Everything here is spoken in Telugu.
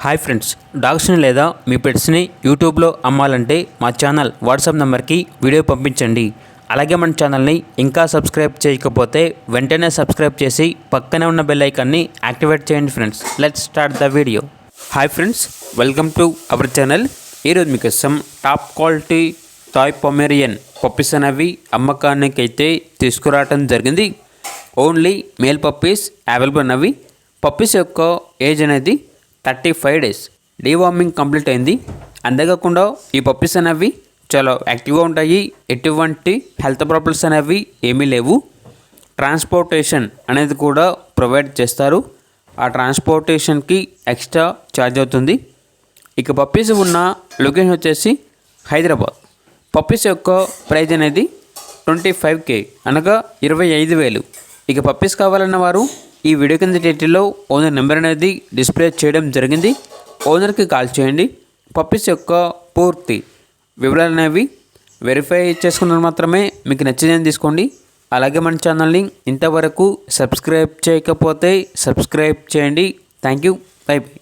హాయ్ ఫ్రెండ్స్, డాగ్స్ని లేదా మీ పెట్స్ని యూట్యూబ్లో అమ్మాలంటే మా ఛానల్ వాట్సాప్ నెంబర్కి వీడియో పంపించండి. అలాగే మన ఛానల్ని ఇంకా సబ్స్క్రైబ్ చేయకపోతే వెంటనే సబ్స్క్రైబ్ చేసి పక్కనే ఉన్న బెల్ ఐకాన్ని యాక్టివేట్ చేయండి friends. Let's start the video. Hi friends, welcome to our channel. ఈరోజు మీకోసం top quality toy Pomeranian puppies అనేవి అమ్మకానికి అయితే తీసుకురావడం జరిగింది. ఓన్లీ మేల్ పప్పీస్ అవైలబుల్ ఉన్నవి. పప్పీస్ యొక్క ఏజ్ అనేది 35 డేస్. డీవార్మింగ్ కంప్లీట్ అయింది. అంతేకాకుండా ఈ పప్పీస్ అనేవి చాలా యాక్టివ్గా ఉంటాయి. ఎటువంటి హెల్త్ ప్రాబ్లమ్స్ అనేవి ఏమీ లేవు. ట్రాన్స్పోర్టేషన్ అనేది కూడా ప్రొవైడ్ చేస్తారు. ఆ ట్రాన్స్పోర్టేషన్కి ఎక్స్ట్రా ఛార్జ్ అవుతుంది. ఇక పప్పీస్ ఉన్న లొకేషన్ వచ్చేసి హైదరాబాద్. పప్పీస్ యొక్క ప్రైజ్ అనేది 25K అనగా 25,000. ఇక పప్పీస్ కావాలన్న వారు ఈ వీడియో కింద టైటిల్లో ఓనర్ నెంబర్ అనేది డిస్ప్లే చేయడం జరిగింది. ఓనర్కి కాల్ చేయండి. పప్పీస్ యొక్క పూర్తి వివరాలు అనేవి వెరిఫై చేసుకున్న మాత్రమే మీకు నచ్చిందని తీసుకోండి. అలాగే మన ఛానల్ని ఇంతవరకు సబ్స్క్రైబ్ చేయకపోతే సబ్స్క్రైబ్ చేయండి. Thank you. By by.